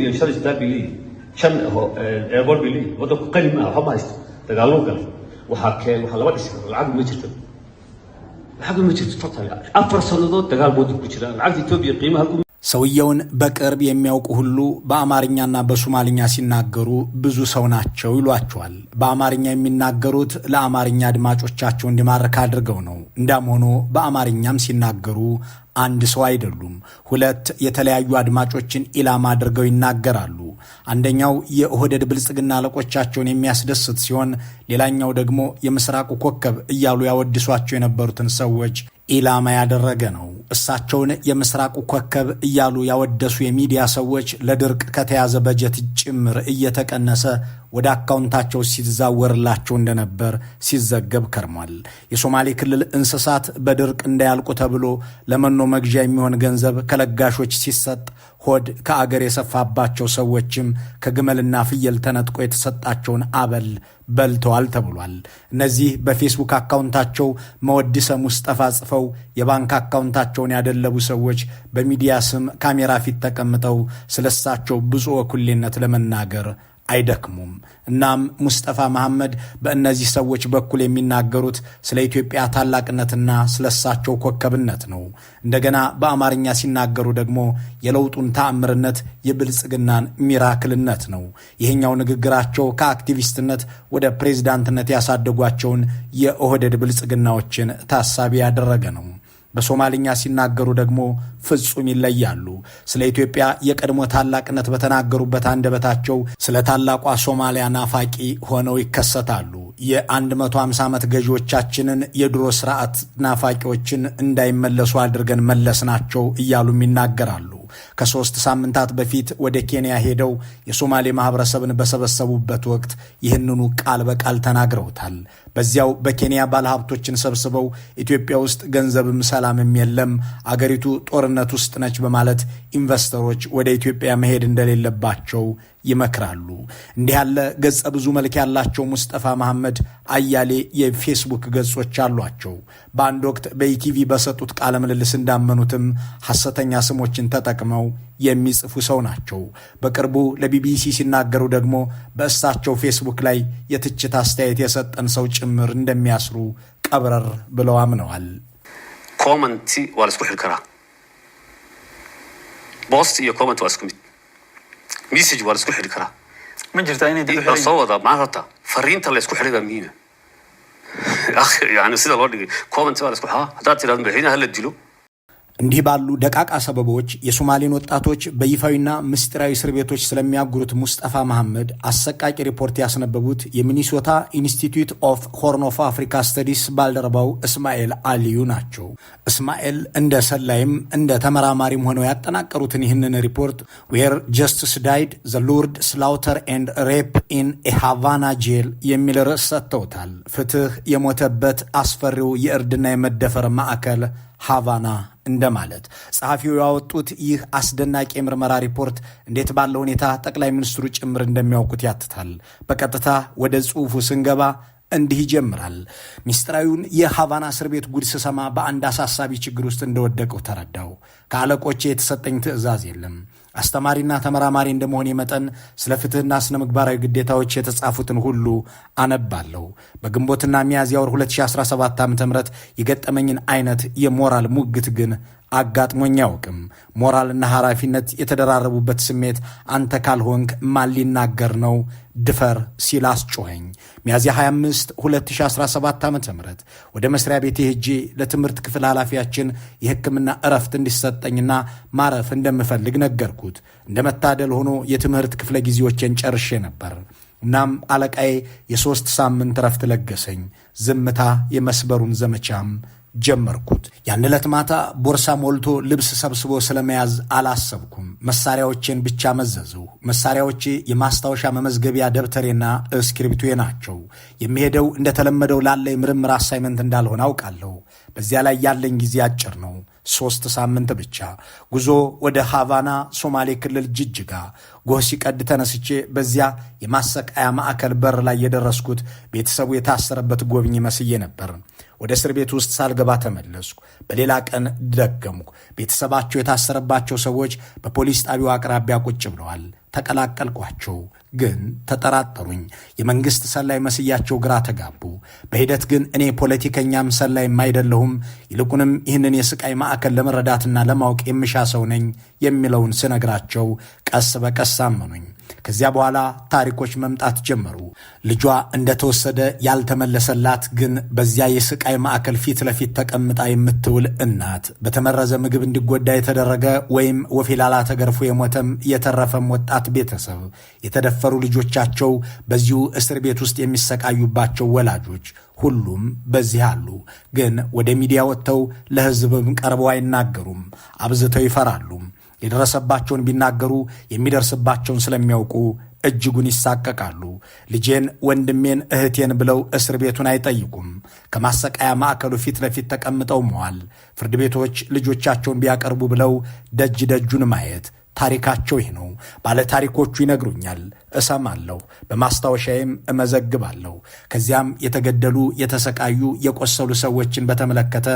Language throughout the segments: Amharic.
iyo shan istaa bili shan eebol bili waddanku qani ma aha ma haysto dagaallo gal waxa laba dhis lacag ma jirto total afar sanadood dagaal bood ku jira lacagta Itoobiya qiimaha ሰውየውን በቅርብ የሚያውቁ ሁሉ በአማርኛና በሶማሊኛ ሲናገሩ ብዙ ሰው ናቸው ይሏቸዋል። በአማርኛ የሚናገሩት ለአማርኛ አድማጮቻቸው እንዲማርክ አድርገው ነው። እንዳም ሆኖ በአማርኛም ሲናገሩ አንድ ሰው አይደሉም። ሁለት የተለያዩ አድማጮችን ኢላማ አድርገው ይናገራሉ። አንደኛው የኦህዴድ ብልጽግና አለቆቻቸውን የሚያስደስት ሲሆን፣ ሌላኛው ደግሞ የምስራቁ ኮከብ እያሉ ያወድሷቸው የነበሩትን ሰዎች ኢላማ ያደረገ ነው። እሳቸውን የምስራቁ ኮከብ እያሉ ያወደሱ የሚዲያ ሰዎች ለድርቅ ከተያዘ በጀት ጭምር እየተቀነሰ ወደ አካውንታቸው ሲዛወርላቸው እንደነበር ሲዘገብ ከርሟል። የሶማሌ ክልል እንስሳት በድርቅ እንዳያልቁ ተብሎ ለመኖ መግዣ የሚሆን ገንዘብ ከለጋሾች ሲሰጥ ሆድ ከአገር የሰፋባቸው ሰዎችም ከግመልና ፍየል ተነጥቆ የተሰጣቸውን አበል በልተዋል ተብሏል። እነዚህ በፌስቡክ አካውንታቸው መወድሰ ሙስጠፋ ጽፈው የባንክ አካውንታቸውን ያደለቡ ሰዎች በሚዲያ ስም ካሜራ ፊት ተቀምጠው ስለሳቸው ብፁዕ ወኩሌነት ለመናገር አይደክሙም። እናም ሙስጠፋ መሐመድ በእነዚህ ሰዎች በኩል የሚናገሩት ስለ ኢትዮጵያ ታላቅነትና ስለሳቸው ኮከብነት ነው። እንደገና በአማርኛ ሲናገሩ ደግሞ የለውጡን ተአምርነት፣ የብልጽግናን ሚራክልነት ነው። ይህኛው ንግግራቸው ከአክቲቪስትነት ወደ ፕሬዝዳንትነት ያሳደጓቸውን የኦህዴድ ብልጽግናዎችን ታሳቢ ያደረገ ነው። በሶማሊኛ ሲናገሩ ደግሞ ፍጹም ይለያሉ። ስለ ኢትዮጵያ የቀድሞ ታላቅነት በተናገሩበት አንደበታቸው ስለ ታላቋ ሶማሊያ ናፋቂ ሆነው ይከሰታሉ። የ150 ዓመት ገዢዎቻችንን የድሮ ስርዓት ናፋቂዎችን እንዳይመለሱ አድርገን መለስናቸው እያሉም ይናገራሉ። ከ3 ሳምንታት በፊት ወደ ኬንያ ሄደው የሶማሌ ማህበረሰብን በሰበሰቡበት ወቅት ይህንኑ ቃል በቃል ተናግረውታል። በዚያው በኬንያ ባለሀብቶችን ሰብስበው ኢትዮጵያ ውስጥ ገንዘብም ሰላምም የለም፣ አገሪቱ ጦርነት ውስጥ ነች በማለት ኢንቨስተሮች ወደ ኢትዮጵያ መሄድ እንደሌለባቸው ይመክራሉ። እንዲህ ያለ ገጸ ብዙ መልክ ያላቸው ሙስጠፋ መሐመድ አያሌ የፌስቡክ ገጾች አሏቸው። በአንድ ወቅት በኢቲቪ በሰጡት ቃለ ምልልስ እንዳመኑትም ሐሰተኛ ስሞችን ተጠቅመው የሚጽፉ ሰው ናቸው። በቅርቡ ለቢቢሲ ሲናገሩ ደግሞ በእሳቸው ፌስቡክ ላይ የትችት አስተያየት የሰጠን ሰው ጭምር እንደሚያስሩ ቀብረር ብለው አምነዋል። ኮመንቲ ዋልስኩ ሕልከራ ቦስት የኮመንት ዋልስኩ ሚሴጅ ዋልስኩ ሕልከራ مجرد عيني دي صودا معناتها فرينتا اللي اسكو خليها مين يعني سيده لو كومنت ولا اسكو هذا ترى بحين هل ادلو እንዲህ ባሉ ደቃቃ ሰበቦች የሶማሌን ወጣቶች በይፋዊና ምስጢራዊ እስር ቤቶች ስለሚያጉሩት ሙስጠፋ መሐመድ አሰቃቂ ሪፖርት ያስነበቡት የሚኒሶታ ኢንስቲትዩት ኦፍ ሆርን ኦፍ አፍሪካ ስተዲስ ባልደረባው እስማኤል አልዩ ናቸው። እስማኤል እንደ ሰላይም እንደ ተመራማሪም ሆነው ያጠናቀሩትን ይህንን ሪፖርት ዌር ጀስትስ ዳይድ ዘ ሎርድ ስላውተር ኤንድ ሬፕ ኢን ኤ ሃቫና ጄል የሚል ርዕስ ሰጥተውታል። ፍትህ የሞተበት አስፈሪው የእርድና የመደፈር ማዕከል ሃቫና እንደማለት። ጸሐፊው ያወጡት ይህ አስደናቂ የምርመራ ሪፖርት እንዴት ባለ ሁኔታ ጠቅላይ ሚኒስትሩ ጭምር እንደሚያውቁት ያትታል። በቀጥታ ወደ ጽሑፉ ስንገባ እንዲህ ይጀምራል። ሚስጥራዊውን የሃቫና እስር ቤት ጉድ ስሰማ በአንድ አሳሳቢ ችግር ውስጥ እንደወደቀው ተረዳው። ከአለቆቼ የተሰጠኝ ትዕዛዝ የለም። አስተማሪና ተመራማሪ እንደመሆኔ መጠን ስለ ፍትህና ስነ ምግባራዊ ግዴታዎች የተጻፉትን ሁሉ አነባለሁ። በግንቦትና ሚያዝያ ወር 2017 ዓ.ም የገጠመኝን አይነት የሞራል ሙግት ግን አጋጥሞኝ አያውቅም። ሞራልና ኃላፊነት የተደራረቡበት ስሜት አንተ ካልሆንክ ማን ሊናገር ነው? ድፈር ሲል አስጮኸኝ። ሚያዝያ 25 2017 ዓ.ም ወደ መስሪያ ቤቴ ሄጄ ለትምህርት ክፍል ኃላፊያችን የሕክምና እረፍት እንዲሰጠኝና ማረፍ እንደምፈልግ ነገርኩት። እንደመታደል ሆኖ የትምህርት ክፍለ ጊዜዎችን ጨርሼ ነበር። እናም አለቃዬ የ3 ሳምንት እረፍት ለገሰኝ። ዝምታ የመስበሩን ዘመቻም ጀመርኩት። ያን ዕለት ማታ ቦርሳ ሞልቶ ልብስ ሰብስቦ ስለመያዝ አላሰብኩም። መሳሪያዎቼን ብቻ መዘዝሁ። መሳሪያዎቼ የማስታወሻ መመዝገቢያ ደብተሬና እስክሪብቶዬ ናቸው። የሚሄደው እንደተለመደው ላለ የምርምር አሳይመንት እንዳልሆነ አውቃለሁ። በዚያ ላይ ያለኝ ጊዜ አጭር ነው፣ 3 ሳምንት ብቻ። ጉዞ ወደ ሃቫና ሶማሌ ክልል ጅጅጋ። ጎህ ሲቀድ ተነስቼ በዚያ የማሰቃያ ማዕከል በር ላይ የደረስኩት ቤተሰቡ የታሰረበት ጎብኝ መስዬ ነበር። ወደ እስር ቤት ውስጥ ሳልገባ ተመለስኩ። በሌላ ቀን ደገምኩ። ቤተሰባቸው የታሰረባቸው ሰዎች በፖሊስ ጣቢያው አቅራቢያ ቁጭ ብለዋል። ተቀላቀልኳቸው፣ ግን ተጠራጠሩኝ። የመንግሥት ሰላይ መስያቸው ግራ ተጋቡ። በሂደት ግን እኔ ፖለቲከኛም ሰላይም አይደለሁም፣ ይልቁንም ይህንን የስቃይ ማዕከል ለመረዳትና ለማወቅ የምሻ ሰው ነኝ የሚለውን ስነግራቸው ቀስ በቀስ አመኑኝ። ከዚያ በኋላ ታሪኮች መምጣት ጀመሩ። ልጇ እንደተወሰደ ያልተመለሰላት ግን በዚያ የስቃይ ማዕከል ፊት ለፊት ተቀምጣ የምትውል እናት፣ በተመረዘ ምግብ እንዲጎዳ የተደረገ ወይም ወፌላላ ተገርፎ የሞተም የተረፈም ወጣት ቤተሰብ፣ የተደፈሩ ልጆቻቸው በዚሁ እስር ቤት ውስጥ የሚሰቃዩባቸው ወላጆች፣ ሁሉም በዚህ አሉ። ግን ወደ ሚዲያ ወጥተው ለሕዝብም ቀርበው አይናገሩም። አብዝተው ይፈራሉ። የደረሰባቸውን ቢናገሩ የሚደርስባቸውን ስለሚያውቁ እጅጉን ይሳቀቃሉ። ልጄን፣ ወንድሜን፣ እህቴን ብለው እስር ቤቱን አይጠይቁም። ከማሰቃያ ማዕከሉ ፊት ለፊት ተቀምጠው መዋል፣ ፍርድ ቤቶች ልጆቻቸውን ቢያቀርቡ ብለው ደጅ ደጁን ማየት። ታሪካቸው ይህ ነው። ባለ ታሪኮቹ ይነግሩኛል፣ እሰማለሁ፣ በማስታወሻዬም እመዘግባለሁ። ከዚያም የተገደሉ፣ የተሰቃዩ፣ የቆሰሉ ሰዎችን በተመለከተ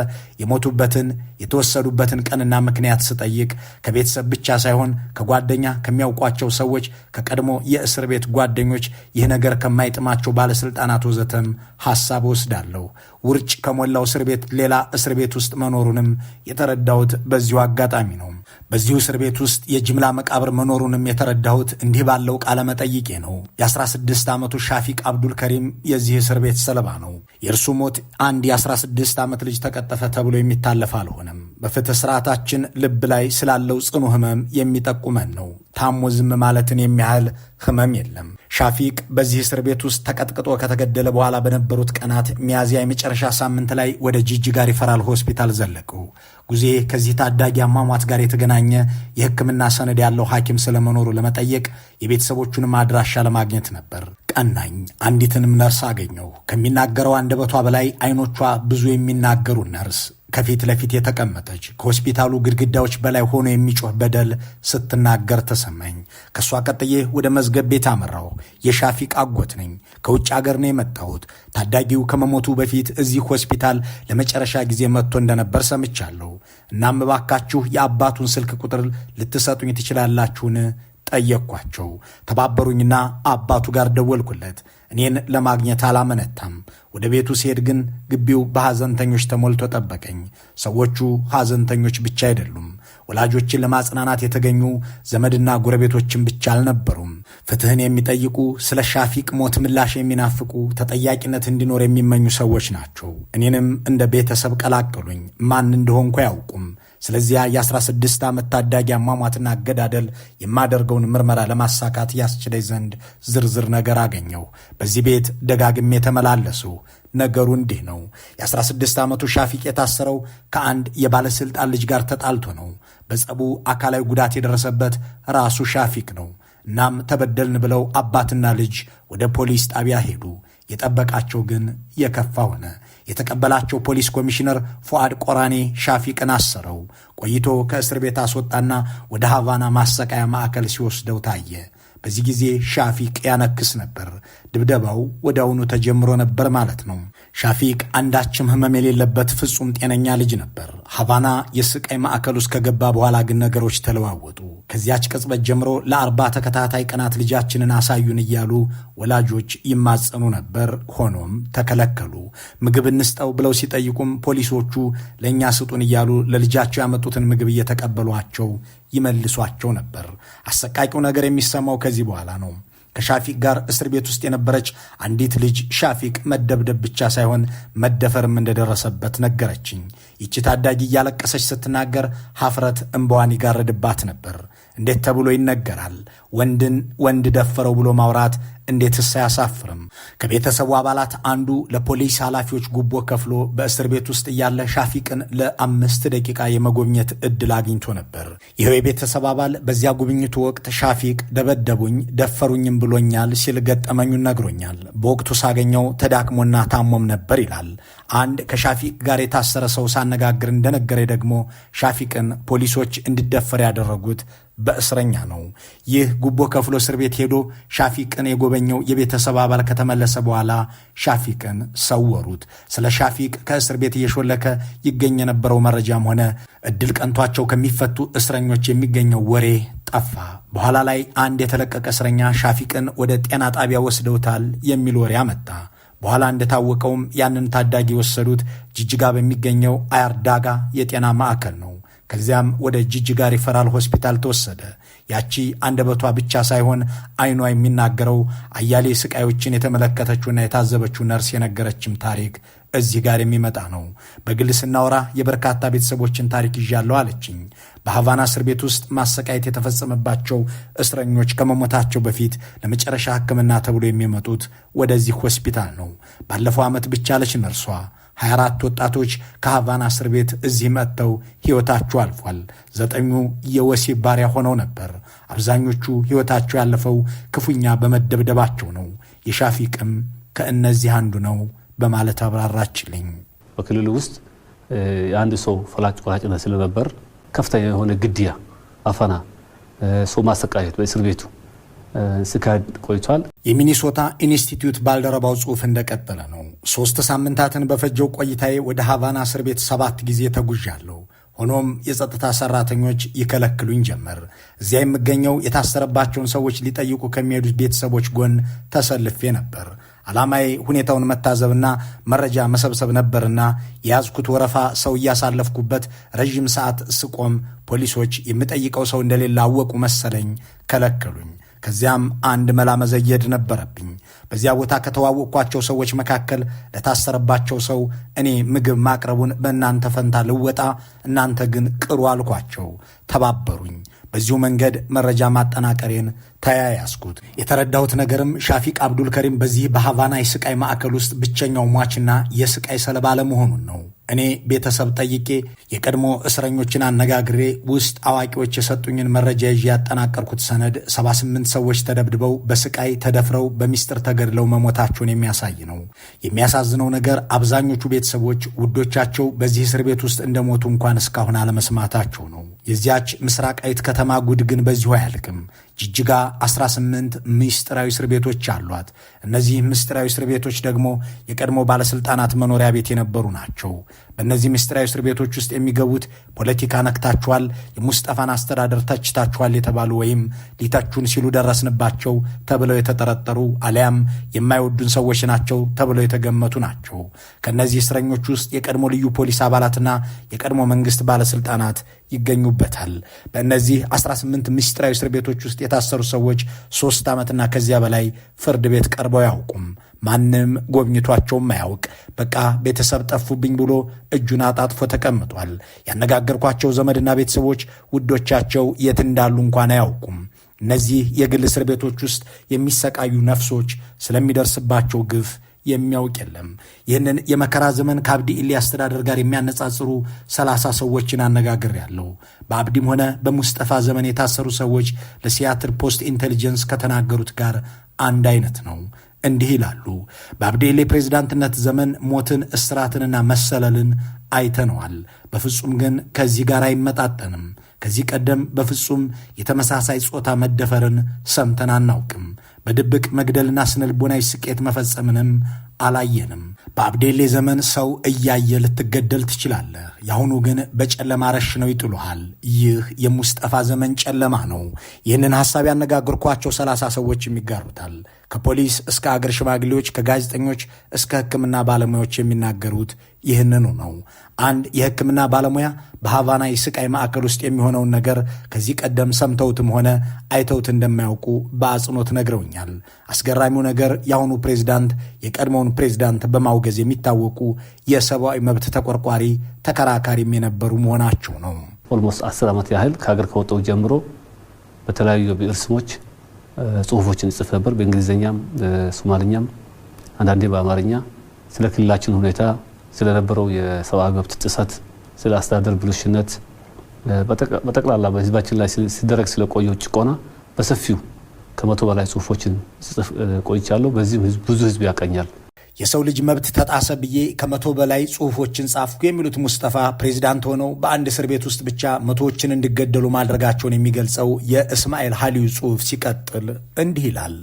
የሞቱበትን የተወሰዱበትን ቀንና ምክንያት ስጠይቅ ከቤተሰብ ብቻ ሳይሆን ከጓደኛ ከሚያውቋቸው ሰዎች፣ ከቀድሞ የእስር ቤት ጓደኞች፣ ይህ ነገር ከማይጥማቸው ባለሥልጣናት ወዘተም ሐሳብ ወስዳለሁ። ውርጭ ከሞላው እስር ቤት ሌላ እስር ቤት ውስጥ መኖሩንም የተረዳሁት በዚሁ አጋጣሚ ነው። በዚሁ እስር ቤት ውስጥ የጅምላ መቃብር መኖሩንም የተረዳሁት እንዲህ ባለው ቃለ መጠይቄ ነው። የ16 ዓመቱ ሻፊቅ አብዱል ከሪም የዚህ እስር ቤት ሰለባ ነው። የእርሱ ሞት አንድ የ16 ዓመት ልጅ ተቀጠፈ ተብሎ የሚታለፍ አልሆነም። በፍትሕ ሥርዓታችን ልብ ላይ ስላለው ጽኑ ሕመም የሚጠቁመን ነው። ታሞ ዝም ማለትን የሚያህል ሕመም የለም። ሻፊቅ በዚህ እስር ቤት ውስጥ ተቀጥቅጦ ከተገደለ በኋላ በነበሩት ቀናት ሚያዝያ የመጨረሻ ሳምንት ላይ ወደ ጂጂጋ ሪፈራል ሆስፒታል ዘለቁ። ጉዜ ከዚህ ታዳጊ አሟሟት ጋር የተገናኘ የሕክምና ሰነድ ያለው ሐኪም ስለመኖሩ ለመጠየቅ የቤተሰቦቹንም አድራሻ ለማግኘት ነበር። ቀናኝ። አንዲትንም ነርስ አገኘው። ከሚናገረው አንደበቷ በላይ አይኖቿ ብዙ የሚናገሩ ነርስ ከፊት ለፊት የተቀመጠች ከሆስፒታሉ ግድግዳዎች በላይ ሆኖ የሚጮህ በደል ስትናገር ተሰማኝ። ከእሷ ቀጥዬ ወደ መዝገብ ቤት አመራሁ። የሻፊቅ አጎት ነኝ። ከውጭ አገር ነው የመጣሁት። ታዳጊው ከመሞቱ በፊት እዚህ ሆስፒታል ለመጨረሻ ጊዜ መጥቶ እንደነበር ሰምቻለሁ። እናም እባካችሁ የአባቱን ስልክ ቁጥር ልትሰጡኝ ትችላላችሁን? ጠየቅኳቸው። ተባበሩኝና አባቱ ጋር ደወልኩለት። እኔን ለማግኘት አላመነታም። ወደ ቤቱ ሲሄድ ግን ግቢው በሐዘንተኞች ተሞልቶ ጠበቀኝ። ሰዎቹ ሐዘንተኞች ብቻ አይደሉም። ወላጆችን ለማጽናናት የተገኙ ዘመድና ጎረቤቶችን ብቻ አልነበሩም። ፍትሕን የሚጠይቁ፣ ስለ ሻፊቅ ሞት ምላሽ የሚናፍቁ፣ ተጠያቂነት እንዲኖር የሚመኙ ሰዎች ናቸው። እኔንም እንደ ቤተሰብ ቀላቀሉኝ። ማን እንደሆንኩ አያውቁም። ስለዚያ የ16 ዓመት ታዳጊ አሟሟትና አገዳደል የማደርገውን ምርመራ ለማሳካት ያስችለኝ ዘንድ ዝርዝር ነገር አገኘው። በዚህ ቤት ደጋግሜ ተመላለሱ። ነገሩ እንዲህ ነው። የ16 ዓመቱ ሻፊቅ የታሰረው ከአንድ የባለሥልጣን ልጅ ጋር ተጣልቶ ነው። በጸቡ አካላዊ ጉዳት የደረሰበት ራሱ ሻፊቅ ነው። እናም ተበደልን ብለው አባትና ልጅ ወደ ፖሊስ ጣቢያ ሄዱ። የጠበቃቸው ግን የከፋ ሆነ። የተቀበላቸው ፖሊስ ኮሚሽነር ፉአድ ቆራኔ ሻፊቅን አሰረው። ቆይቶ ከእስር ቤት አስወጣና ወደ ሃቫና ማሰቃያ ማዕከል ሲወስደው ታየ። በዚህ ጊዜ ሻፊቅ ያነክስ ነበር። ድብደባው ወዲያውኑ ተጀምሮ ነበር ማለት ነው። ሻፊቅ አንዳችም ሕመም የሌለበት ፍጹም ጤነኛ ልጅ ነበር። ሃቫና የስቃይ ማዕከል ውስጥ ከገባ በኋላ ግን ነገሮች ተለዋወጡ። ከዚያች ቅጽበት ጀምሮ ለ40 ተከታታይ ቀናት ልጃችንን አሳዩን እያሉ ወላጆች ይማጸኑ ነበር። ሆኖም ተከለከሉ። ምግብ እንስጠው ብለው ሲጠይቁም ፖሊሶቹ ለእኛ ስጡን እያሉ ለልጃቸው ያመጡትን ምግብ እየተቀበሏቸው ይመልሷቸው ነበር። አሰቃቂው ነገር የሚሰማው ከዚህ በኋላ ነው። ከሻፊቅ ጋር እስር ቤት ውስጥ የነበረች አንዲት ልጅ ሻፊቅ መደብደብ ብቻ ሳይሆን መደፈርም እንደደረሰበት ነገረችኝ። ይቺ ታዳጊ እያለቀሰች ስትናገር ሐፍረት እንባዋን ይጋረድባት ነበር። እንዴት ተብሎ ይነገራል? ወንድን ወንድ ደፈረው ብሎ ማውራት እንዴትስ አያሳፍርም? ከቤተሰቡ አባላት አንዱ ለፖሊስ ኃላፊዎች ጉቦ ከፍሎ በእስር ቤት ውስጥ እያለ ሻፊቅን ለ5 ደቂቃ የመጎብኘት ዕድል አግኝቶ ነበር። ይኸው የቤተሰብ አባል በዚያ ጉብኝቱ ወቅት ሻፊቅ ደበደቡኝ፣ ደፈሩኝም ብሎኛል ሲል ገጠመኙን ነግሮኛል። በወቅቱ ሳገኘው ተዳክሞና ታሞም ነበር ይላል። አንድ ከሻፊቅ ጋር የታሰረ ሰው ሳነጋግር እንደነገረ ደግሞ ሻፊቅን ፖሊሶች እንዲደፈር ያደረጉት በእስረኛ ነው። ይህ ጉቦ ከፍሎ እስር ቤት ሄዶ ሻፊቅን የጎበኘው የቤተሰብ አባል ከተመለሰ በኋላ ሻፊቅን ሰወሩት። ስለ ሻፊቅ ከእስር ቤት እየሾለከ ይገኝ የነበረው መረጃም ሆነ እድል ቀንቷቸው ከሚፈቱ እስረኞች የሚገኘው ወሬ ጠፋ። በኋላ ላይ አንድ የተለቀቀ እስረኛ ሻፊቅን ወደ ጤና ጣቢያ ወስደውታል የሚል ወሬ አመጣ። በኋላ እንደታወቀውም ያንን ታዳጊ የወሰዱት ጅጅጋ በሚገኘው አያርዳጋ የጤና ማዕከል ነው። ከዚያም ወደ ጅጅጋ ሪፈራል ሆስፒታል ተወሰደ። ያቺ አንደበቷ ብቻ ሳይሆን አይኗ የሚናገረው አያሌ ስቃዮችን የተመለከተችውና የታዘበችው ነርስ የነገረችም ታሪክ እዚህ ጋር የሚመጣ ነው። በግል ስናወራ የበርካታ ቤተሰቦችን ታሪክ ይዣለሁ አለችኝ። በሐቫና እስር ቤት ውስጥ ማሰቃየት የተፈጸመባቸው እስረኞች ከመሞታቸው በፊት ለመጨረሻ ሕክምና ተብሎ የሚመጡት ወደዚህ ሆስፒታል ነው። ባለፈው ዓመት ብቻ አለች ነርሷ 24 ወጣቶች ከሐቫና እስር ቤት እዚህ መጥተው ሕይወታቸው አልፏል። 9ኙ የወሲብ ባሪያ ሆነው ነበር። አብዛኞቹ ሕይወታቸው ያለፈው ክፉኛ በመደብደባቸው ነው። የሻፊቅም ከእነዚህ አንዱ ነው በማለት አብራራችልኝ። በክልሉ ውስጥ የአንድ ሰው ፈላጭ ቆራጭነት ስለነበር ከፍተኛ የሆነ ግድያ፣ አፈና፣ ሰው ማሰቃየት በእስር ቤቱ ሲካሄድ ቆይቷል። የሚኒሶታ ኢንስቲትዩት ባልደረባው ጽሑፍ እንደቀጠለ ነው። 3 ሳምንታትን በፈጀው ቆይታዬ ወደ ሐቫና እስር ቤት 7 ጊዜ ተጉዣለሁ። ሆኖም የጸጥታ ሰራተኞች ይከለክሉኝ ጀመር። እዚያ የምገኘው የታሰረባቸውን ሰዎች ሊጠይቁ ከሚሄዱት ቤተሰቦች ጎን ተሰልፌ ነበር። ዓላማዬ ሁኔታውን መታዘብና መረጃ መሰብሰብ ነበርና የያዝኩት ወረፋ ሰው እያሳለፍኩበት ረዥም ሰዓት ስቆም ፖሊሶች የምጠይቀው ሰው እንደሌለ አወቁ መሰለኝ፣ ከለከሉኝ። ከዚያም አንድ መላ መዘየድ ነበረብኝ። በዚያ ቦታ ከተዋወቅኳቸው ሰዎች መካከል ለታሰረባቸው ሰው እኔ ምግብ ማቅረቡን በእናንተ ፈንታ ልወጣ፣ እናንተ ግን ቅሩ አልኳቸው። ተባበሩኝ። በዚሁ መንገድ መረጃ ማጠናቀሬን ተያያዝኩት። የተረዳሁት ነገርም ሻፊቅ አብዱል ከሪም በዚህ በሐቫና የስቃይ ማዕከል ውስጥ ብቸኛው ሟችና የስቃይ ሰለባ ለመሆኑን ነው። እኔ ቤተሰብ ጠይቄ የቀድሞ እስረኞችን አነጋግሬ ውስጥ አዋቂዎች የሰጡኝን መረጃ ይዤ ያጠናቀርኩት ሰነድ 78 ሰዎች ተደብድበው በስቃይ ተደፍረው በሚስጥር ተገድለው መሞታቸውን የሚያሳይ ነው። የሚያሳዝነው ነገር አብዛኞቹ ቤተሰቦች ውዶቻቸው በዚህ እስር ቤት ውስጥ እንደሞቱ እንኳን እስካሁን አለመስማታቸው ነው። የዚያች ምስራቃዊት ከተማ ጉድ ግን በዚሁ አያልቅም። ጅጅጋ 18 ምስጢራዊ እስር ቤቶች አሏት። እነዚህ ምስጢራዊ እስር ቤቶች ደግሞ የቀድሞ ባለስልጣናት መኖሪያ ቤት የነበሩ ናቸው። በእነዚህ ምስጢራዊ እስር ቤቶች ውስጥ የሚገቡት ፖለቲካ ነክታችኋል፣ የሙስጠፋን አስተዳደር ተችታችኋል የተባሉ ወይም ሊተቹን ሲሉ ደረስንባቸው ተብለው የተጠረጠሩ አሊያም የማይወዱን ሰዎች ናቸው ተብለው የተገመቱ ናቸው። ከእነዚህ እስረኞች ውስጥ የቀድሞ ልዩ ፖሊስ አባላትና የቀድሞ መንግስት ባለስልጣናት ይገኙበታል። በእነዚህ 18 ምስጢራዊ እስር ቤቶች ውስጥ የታሰሩ ሰዎች 3 ዓመትና ከዚያ በላይ ፍርድ ቤት ቀርበው አያውቁም። ማንም ጎብኝቷቸውም አያውቅ። በቃ ቤተሰብ ጠፉብኝ ብሎ እጁን አጣጥፎ ተቀምጧል። ያነጋገርኳቸው ዘመድና ቤተሰቦች ውዶቻቸው የት እንዳሉ እንኳን አያውቁም። እነዚህ የግል እስር ቤቶች ውስጥ የሚሰቃዩ ነፍሶች ስለሚደርስባቸው ግፍ የሚያውቅ የለም። ይህንን የመከራ ዘመን ከአብዲ ኢሊ አስተዳደር ጋር የሚያነጻጽሩ 30 ሰዎችን አነጋግሬያለሁ። በአብዲም ሆነ በሙስጠፋ ዘመን የታሰሩ ሰዎች ለሲያትል ፖስት ኢንቴሊጀንስ ከተናገሩት ጋር አንድ አይነት ነው። እንዲህ ይላሉ። በአብዲ ኢሊ ፕሬዝዳንትነት ዘመን ሞትን፣ እስራትንና መሰለልን አይተነዋል። በፍጹም ግን ከዚህ ጋር አይመጣጠንም። ከዚህ ቀደም በፍጹም የተመሳሳይ ጾታ መደፈርን ሰምተን አናውቅም። በድብቅ መግደልና ስነልቦናዊ ስቄት መፈጸምንም አላየንም። በአብዴሌ ዘመን ሰው እያየ ልትገደል ትችላለህ። የአሁኑ ግን በጨለማ ረሽነው ይጥሉሃል። ይህ የሙስጠፋ ዘመን ጨለማ ነው። ይህንን ሐሳብ ያነጋገርኳቸው 30 ሰዎችም ይጋሩታል። ከፖሊስ እስከ አገር ሽማግሌዎች፣ ከጋዜጠኞች እስከ ሕክምና ባለሙያዎች የሚናገሩት ይህንኑ ነው። አንድ የሕክምና ባለሙያ በሐቫና የስቃይ ማዕከል ውስጥ የሚሆነውን ነገር ከዚህ ቀደም ሰምተውትም ሆነ አይተውት እንደማያውቁ በአጽንኦት ነግረውኛል። አስገራሚው ነገር የአሁኑ ፕሬዝዳንት የቀድሞውን ፕሬዝዳንት በማውገዝ የሚታወቁ የሰብአዊ መብት ተቆርቋሪ ተከራካሪም የነበሩ መሆናቸው ነው። ኦልሞስት 10 ዓመት ያህል ከሀገር ከወጣው ጀምሮ በተለያዩ የብዕር ስሞች ጽሁፎችን ይጽፍ ነበር። በእንግሊዝኛም፣ ሶማልኛም፣ አንዳንዴ በአማርኛ ስለ ክልላችን ሁኔታ፣ ስለነበረው የሰብአዊ መብት ጥሰት፣ ስለ አስተዳደር ብልሽነት፣ በጠቅላላ በህዝባችን ላይ ሲደረግ ስለቆየው ጭቆና በሰፊው ከ100 በላይ ጽሁፎችን ጽፍ ቆይቻለሁ። በዚህም ብዙ ህዝብ ያቀኛል። የሰው ልጅ መብት ተጣሰ ብዬ ከ100 በላይ ጽሁፎችን ጻፍኩ የሚሉት ሙስጠፋ ፕሬዚዳንት ሆነው በአንድ እስር ቤት ውስጥ ብቻ መቶዎችን እንዲገደሉ ማድረጋቸውን የሚገልጸው የእስማኤል ሀሊዩ ጽሁፍ ሲቀጥል እንዲህ ይላል።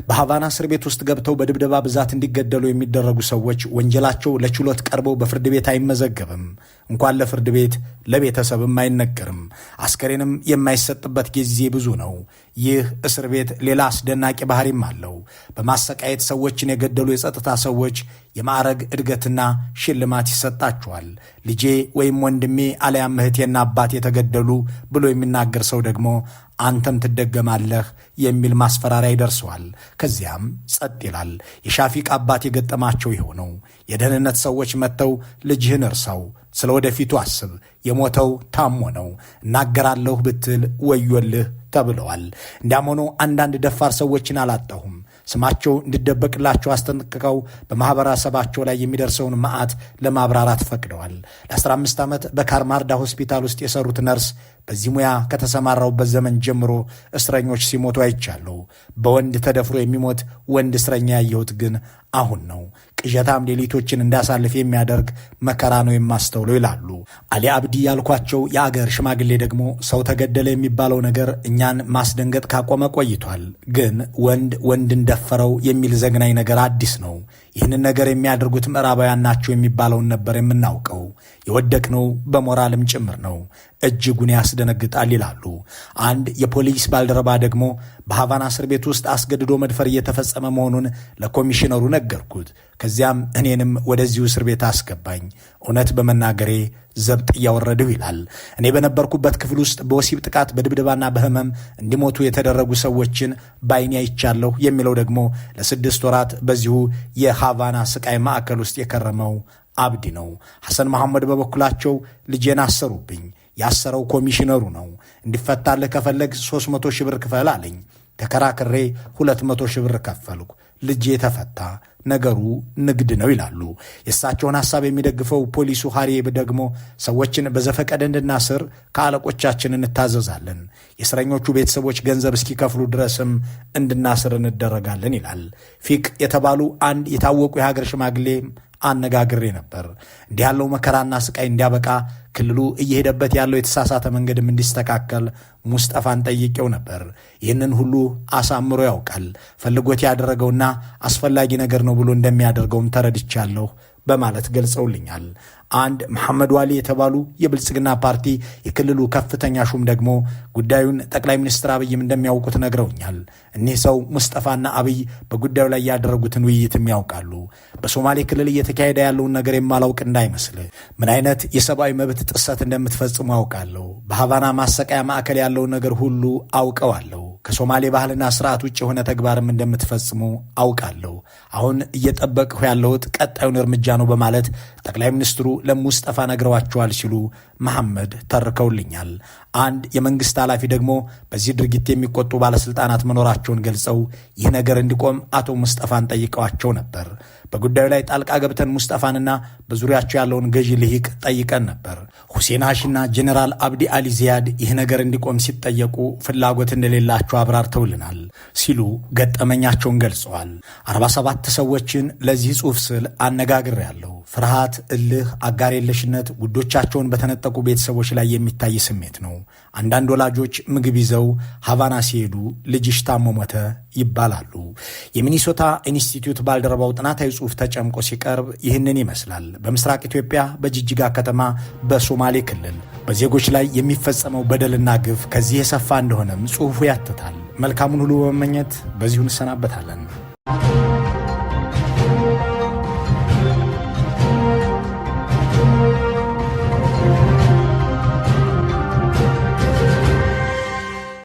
በሃቫና እስር ቤት ውስጥ ገብተው በድብደባ ብዛት እንዲገደሉ የሚደረጉ ሰዎች ወንጀላቸው ለችሎት ቀርበው በፍርድ ቤት አይመዘገብም። እንኳን ለፍርድ ቤት ለቤተሰብም አይነገርም። አስከሬንም የማይሰጥበት ጊዜ ብዙ ነው። ይህ እስር ቤት ሌላ አስደናቂ ባህሪም አለው። በማሰቃየት ሰዎችን የገደሉ የጸጥታ ሰዎች የማዕረግ እድገትና ሽልማት ይሰጣቸዋል። ልጄ ወይም ወንድሜ አለያም እህቴና አባቴ የተገደሉ ብሎ የሚናገር ሰው ደግሞ አንተም ትደገማለህ የሚል ማስፈራሪያ ይደርሰዋል። ከዚያም ጸጥ ይላል። የሻፊቅ አባት የገጠማቸው ይኸው ነው። የደህንነት ሰዎች መጥተው ልጅህን እርሳው፣ ስለ ወደፊቱ አስብ፣ የሞተው ታሞ ነው፣ እናገራለሁ ብትል ወዮልህ ተብለዋል። እንዲያም ሆኖ አንዳንድ ደፋር ሰዎችን አላጣሁም። ስማቸው እንዲደበቅላቸው አስጠንቅቀው በማኅበረሰባቸው ላይ የሚደርሰውን መዓት ለማብራራት ፈቅደዋል። ለ15 ዓመት በካርማርዳ ሆስፒታል ውስጥ የሰሩት ነርስ በዚህ ሙያ ከተሰማራውበት ዘመን ጀምሮ እስረኞች ሲሞቱ አይቻለሁ። በወንድ ተደፍሮ የሚሞት ወንድ እስረኛ ያየሁት ግን አሁን ነው። ቅዠታም ሌሊቶችን እንዳሳልፍ የሚያደርግ መከራ ነው የማስተውለው ይላሉ። አሊ አብዲ ያልኳቸው የአገር ሽማግሌ ደግሞ ሰው ተገደለ የሚባለው ነገር እኛን ማስደንገጥ ካቆመ ቆይቷል። ግን ወንድ ወንድን ደፈረው የሚል ዘግናኝ ነገር አዲስ ነው። ይህንን ነገር የሚያደርጉት ምዕራባውያን ናቸው የሚባለውን ነበር የምናውቀው። የወደቅነው በሞራልም ጭምር ነው። እጅጉን ያስደነግጣል ይላሉ። አንድ የፖሊስ ባልደረባ ደግሞ በሃቫና እስር ቤት ውስጥ አስገድዶ መድፈር እየተፈጸመ መሆኑን ለኮሚሽነሩ ነገርኩት። ከዚያም እኔንም ወደዚሁ እስር ቤት አስገባኝ። እውነት በመናገሬ ዘብጥ እያወረድሁ ይላል። እኔ በነበርኩበት ክፍል ውስጥ በወሲብ ጥቃት በድብድባና በህመም እንዲሞቱ የተደረጉ ሰዎችን በዓይኔ አይቻለሁ የሚለው ደግሞ ለ6 ወራት በዚሁ የሃቫና ስቃይ ማዕከል ውስጥ የከረመው አብዲ ነው። ሐሰን መሐመድ በበኩላቸው ልጄን አሰሩብኝ። ያሰረው ኮሚሽነሩ ነው። እንዲፈታልህ ከፈለግ 300 ሺህ ብር ክፈል አለኝ። ተከራክሬ 200 ሺህ ብር ከፈልኩ። ልጄ ተፈታ። ነገሩ ንግድ ነው ይላሉ። የእሳቸውን ሐሳብ የሚደግፈው ፖሊሱ ሐሪብ ደግሞ ሰዎችን በዘፈቀደ እንድናስር ከአለቆቻችን እንታዘዛለን፣ የእስረኞቹ ቤተሰቦች ገንዘብ እስኪከፍሉ ድረስም እንድናስር እንደረጋለን ይላል። ፊቅ የተባሉ አንድ የታወቁ የሀገር ሽማግሌ አነጋግሬ ነበር። እንዲህ ያለው መከራና ስቃይ እንዲያበቃ ክልሉ እየሄደበት ያለው የተሳሳተ መንገድም እንዲስተካከል ሙስጠፋን ጠይቄው ነበር። ይህንን ሁሉ አሳምሮ ያውቃል። ፈልጎት ያደረገውና አስፈላጊ ነገር ነው ብሎ እንደሚያደርገውም ተረድቻለሁ በማለት ገልጸውልኛል። አንድ መሐመድ ዋሊ የተባሉ የብልጽግና ፓርቲ የክልሉ ከፍተኛ ሹም ደግሞ ጉዳዩን ጠቅላይ ሚኒስትር አብይም እንደሚያውቁት ነግረውኛል። እኒህ ሰው ሙስጠፋና አብይ በጉዳዩ ላይ ያደረጉትን ውይይትም ያውቃሉ። በሶማሌ ክልል እየተካሄደ ያለውን ነገር የማላውቅ እንዳይመስልህ። ምን አይነት የሰብአዊ መብት ጥሰት እንደምትፈጽሙ አውቃለሁ። በሃቫና ማሰቃያ ማዕከል ያለውን ነገር ሁሉ አውቀዋለሁ። ከሶማሌ ባህልና ስርዓት ውጭ የሆነ ተግባርም እንደምትፈጽሙ አውቃለሁ። አሁን እየጠበቅሁ ያለሁት ቀጣዩን እርምጃ ነው በማለት ጠቅላይ ሚኒስትሩ ለሙስጠፋ ነግረዋቸዋል ሲሉ መሐመድ ተርከውልኛል። አንድ የመንግስት ኃላፊ ደግሞ በዚህ ድርጊት የሚቆጡ ባለስልጣናት መኖራቸውን ገልጸው ይህ ነገር እንዲቆም አቶ ሙስጠፋን ጠይቀዋቸው ነበር። በጉዳዩ ላይ ጣልቃ ገብተን ሙስጠፋንና በዙሪያቸው ያለውን ገዢ ልሂቅ ጠይቀን ነበር። ሁሴን ሐሺና ጀኔራል አብዲ አሊ ዚያድ ይህ ነገር እንዲቆም ሲጠየቁ ፍላጎት እንደሌላቸው አብራርተውልናል ሲሉ ገጠመኛቸውን ገልጸዋል። 47 ሰዎችን ለዚህ ጽሑፍ ስል አነጋግሬያለሁ። ፍርሃት፣ እልህ፣ አጋር የለሽነት ውዶቻቸውን በተነጠቁ ቤተሰቦች ላይ የሚታይ ስሜት ነው። አንዳንድ ወላጆች ምግብ ይዘው ሃቫና ሲሄዱ ልጅሽ ታሞ ሞተ ይባላሉ። የሚኒሶታ ኢንስቲትዩት ባልደረባው ጥናታዊ ጽሑፍ ተጨምቆ ሲቀርብ ይህንን ይመስላል። በምስራቅ ኢትዮጵያ በጅጅጋ ከተማ በሶማሌ ክልል በዜጎች ላይ የሚፈጸመው በደልና ግፍ ከዚህ የሰፋ እንደሆነም ጽሑፉ ያትታል። መልካሙን ሁሉ በመመኘት በዚሁ እንሰናበታለን።